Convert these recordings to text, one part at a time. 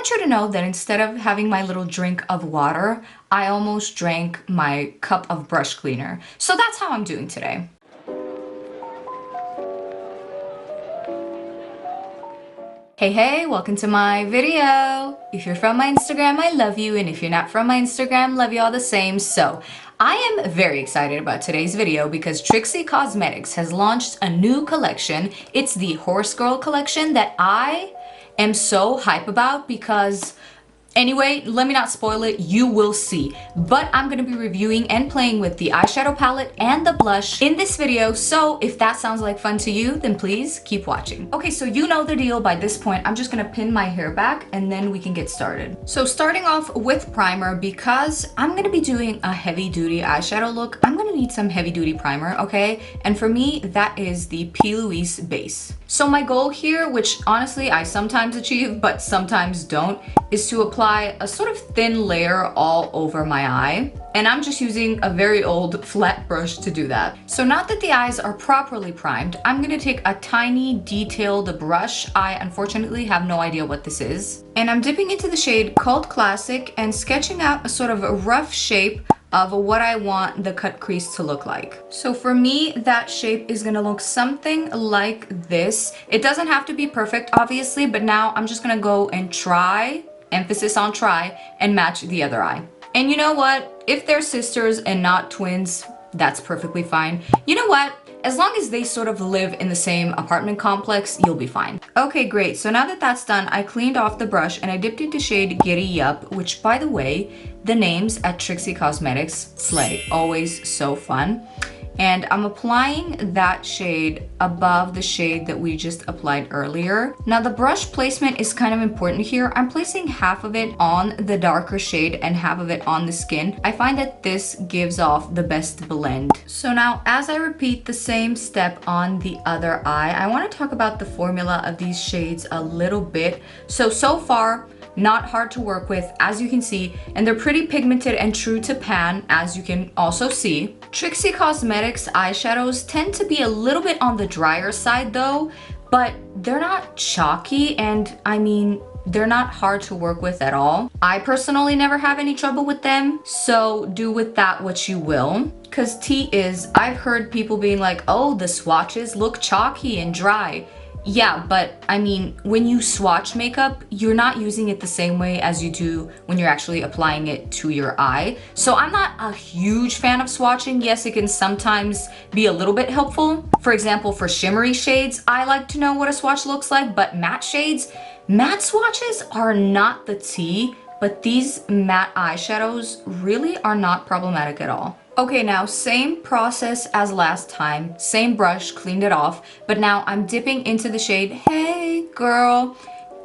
want you to know that instead of having my little drink of water, I almost drank my cup of brush cleaner. So that's how I'm doing today. Hey, welcome to my video. If you're from my Instagram, I love you. And if you're not from my Instagram, love you all the same. So I am very excited about today's video because Trixie Cosemetics has launched a new collection. It's the Horse Girl collection that I am so hype about because anyway, let me not spoil it, you will see. But I'm gonna be reviewing and playing with the eyeshadow palette and the blush in this video, so if that sounds like fun to you, then please keep watching. Okay, so you know the deal by this point. I'm just gonna pin my hair back and then we can get started. So starting off with primer, because I'm gonna be doing a heavy duty eyeshadow look, I'm gonna need some heavy duty primer, okay? And for me, that is the P. Louise base. So my goal here, which honestly I sometimes achieve but sometimes don't, is to apply a sort of thin layer all over my eye. And I'm just using a very old flat brush to do that. So now that the eyes are properly primed, I'm gonna take a tiny detailed brush. I unfortunately have no idea what this is. And I'm dipping into the shade Cult Classic and sketching out a sort of a rough shape of what I want the cut crease to look like. So for me, that shape is gonna look something like this. It doesn't have to be perfect, obviously, but now I'm just gonna go and try, emphasis on try, and match the other eye. And you know what? If they're sisters and not twins, that's perfectly fine. You know what? As long as they sort of live in the same apartment complex, you'll be fine. Okay, great. So now that that's done, I cleaned off the brush and I dipped into shade Giddy Up, which by the way, the names at Trixie Cosemetics slay. Always so fun. And I'm applying that shade above the shade that we just applied earlier. Now the brush placement is kind of important here. I'm placing half of it on the darker shade and half of it on the skin. I find that this gives off the best blend. So now as I repeat the same step on the other eye, I want to talk about the formula of these shades a little bit. So far, not hard to work with, as you can see, and they're pretty pigmented and true to pan, as you can also see. Trixie Cosemetics eyeshadows tend to be a little bit on the drier side though, but they're not chalky, and I mean, they're not hard to work with at all. I personally never have any trouble with them, so do with that what you will. Cause tea is, I've heard people being like, oh, the swatches look chalky and dry. Yeah, but I mean, when you swatch makeup, you're not using it the same way as you do when you're actually applying it to your eye. So I'm not a huge fan of swatching. Yes, it can sometimes be a little bit helpful. For example, for shimmery shades, I like to know what a swatch looks like, but matte shades, matte swatches are not the tea, but these matte eyeshadows really are not problematic at all. Okay, now same process as last time, same brush, cleaned it off, but now I'm dipping into the shade Hey Girl,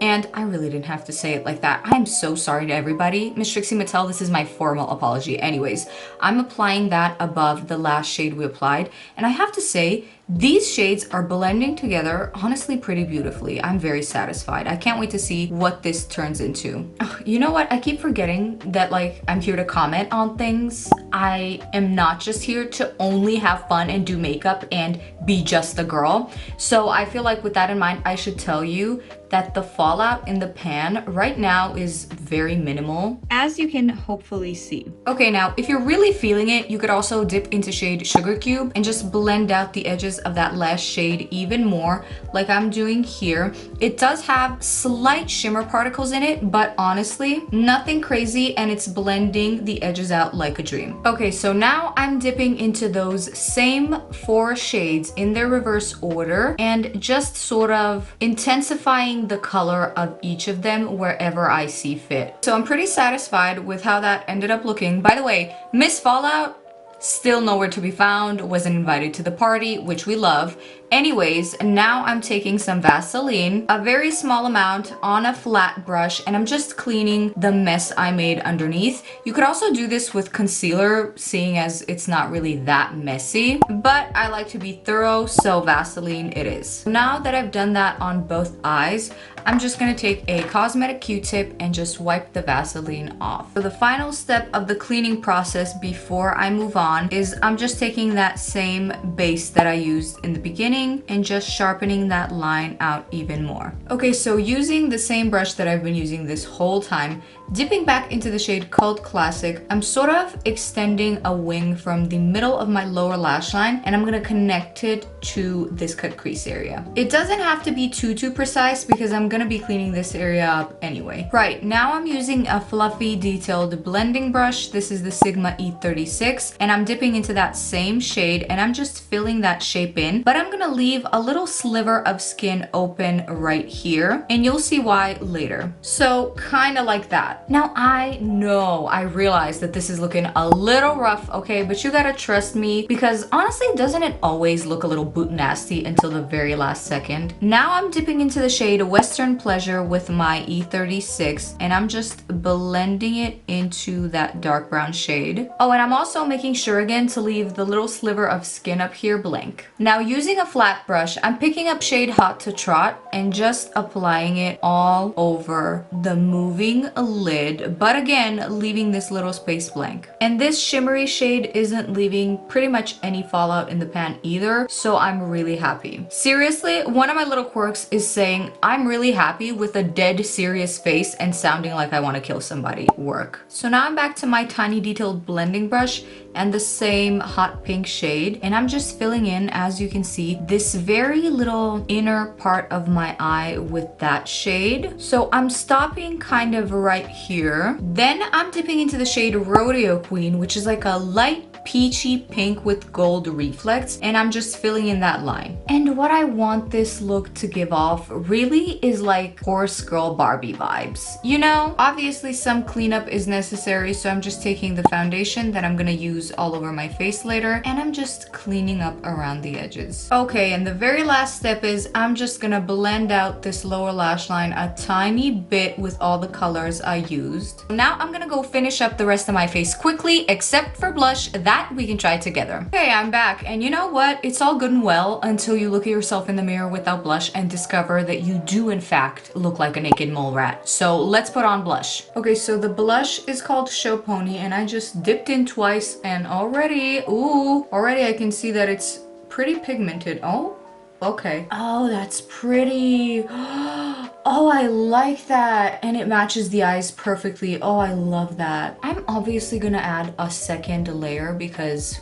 and I really didn't have to say it like that. I am so sorry to everybody. Miss Trixie Mattel, this is my formal apology. Anyways, I'm applying that above the last shade we applied, and I have to say, these shades are blending together honestly pretty beautifully. I'm very satisfied. I can't wait to see what this turns into. Ugh, you know what? I keep forgetting that like I'm here to comment on things. I am not just here to only have fun and do makeup and be just a girl. So I feel like with that in mind, I should tell you that the fallout in the pan right now is very minimal, as you can hopefully see. Okay, now if you're really feeling it, you could also dip into shade Sugar Cube and just blend out the edges of that last shade even more, like I'm doing here. It does have slight shimmer particles in it, but honestly, nothing crazy, and it's blending the edges out like a dream. Okay, so now I'm dipping into those same 4 shades in their reverse order and just sort of intensifying the color of each of them wherever I see fit. So I'm pretty satisfied with how that ended up looking. By the way, Miss Fallout, still nowhere to be found, wasn't invited to the party, which we love. Anyways, now I'm taking some Vaseline, a very small amount, on a flat brush, and I'm just cleaning the mess I made underneath. You could also do this with concealer, seeing as it's not really that messy, but I like to be thorough, so Vaseline it is. Now that I've done that on both eyes, I'm just gonna take a cosmetic Q-tip and just wipe the Vaseline off. So the final step of the cleaning process before I move on is I'm just taking that same base that I used in the beginning and just sharpening that line out even more. Okay, so using the same brush that I've been using this whole time, dipping back into the shade Cult Classic, I'm sort of extending a wing from the middle of my lower lash line, and I'm gonna connect it to this cut crease area. It doesn't have to be too precise because I'm gonna be cleaning this area up anyway. Right, now I'm using a fluffy detailed blending brush. This is the Sigma E36, and I'm dipping into that same shade and I'm just filling that shape in, but I'm gonna leave a little sliver of skin open right here, and you'll see why later. So kind of like that. Now I know, I realize that this is looking a little rough, okay, but you gotta trust me because honestly, doesn't it always look a little boot nasty until the very last second? Now I'm dipping into the shade Western Pleasure with my E36, and I'm just blending it into that dark brown shade. Oh, and I'm also making sure again to leave the little sliver of skin up here blank. Now using a flat brush, I'm picking up shade Hot to Trot and just applying it all over the moving lid, but again, leaving this little space blank. And this shimmery shade isn't leaving pretty much any fallout in the pan either, so I'm really happy. Seriously, one of my little quirks is saying I'm really happy with a dead serious face and sounding like I want to kill somebody work. So now I'm back to my tiny detailed blending brush and the same hot pink shade, and I'm just filling in, as you can see, this very little inner part of my eye with that shade. So I'm stopping kind of right here. Then I'm dipping into the shade Rodeo Queen, which is like a light peachy pink with gold reflex, and I'm just filling in that line. And what I want this look to give off really is like horse girl Barbie vibes, you know? Obviously some cleanup is necessary, so I'm just taking the foundation that I'm gonna use all over my face later, and I'm just cleaning up around the edges. Okay, and the very last step is I'm just gonna blend out this lower lash line a tiny bit with all the colors I used. Now I'm gonna go finish up the rest of my face quickly, except for blush. That we can try together. Okay, I'm back, and you know what? It's all good and well until you look at yourself in the mirror without blush and discover that you do in fact look like a naked mole rat. So let's put on blush. Okay, so the blush is called Show Pony, and I just dipped in twice, and already I can see that it's pretty pigmented. Oh, okay. Oh, that's pretty. Oh, I like that. And it matches the eyes perfectly. Oh, I love that. I'm obviously gonna add a second layer because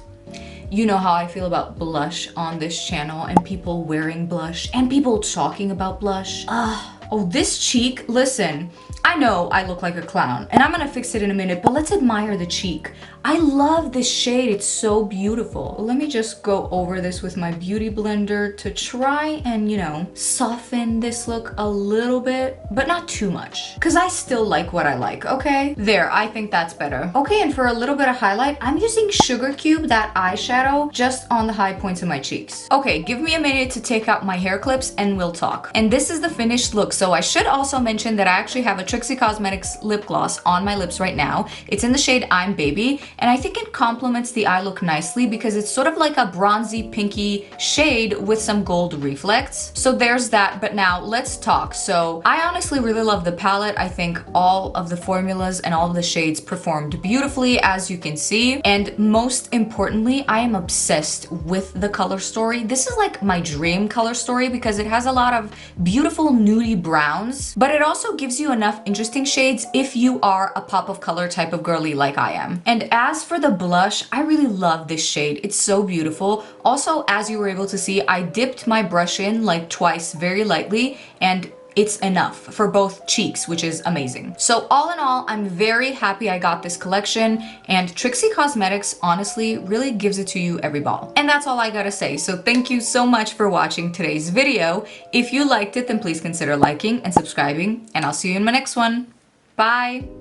you know how I feel about blush on this channel and people wearing blush and people talking about blush. Oh, this cheek, listen, I know I look like a clown and I'm gonna fix it in a minute, but let's admire the cheek. I love this shade, it's so beautiful. Let me just go over this with my beauty blender to try and, you know, soften this look a little bit, but not too much, because I still like what I like, okay? There, I think that's better. Okay, and for a little bit of highlight, I'm using Sugar Cube, that eyeshadow, just on the high points of my cheeks. Okay, give me a minute to take out my hair clips and we'll talk. And this is the finished look. So I should also mention that I actually have a Trixie Cosmetics lip gloss on my lips right now. It's in the shade I'm Baby, and I think it complements the eye look nicely because it's sort of like a bronzy pinky shade with some gold reflects. So there's that, but now let's talk. So I honestly really love the palette. I think all of the formulas and all of the shades performed beautifully, as you can see. And most importantly, I am obsessed with the color story. This is like my dream color story because it has a lot of beautiful nudie browns, but it also gives you enough interesting shades if you are a pop of color type of girly like I am. And as for the blush, I really love this shade. It's so beautiful. Also, as you were able to see, I dipped my brush in like twice very lightly, and it's enough for both cheeks, which is amazing. So all in all, I'm very happy I got this collection, and Trixie Cosmetics honestly really gives it to you every ball. And that's all I gotta say. So thank you so much for watching today's video. If you liked it, then please consider liking and subscribing, and I'll see you in my next one. Bye!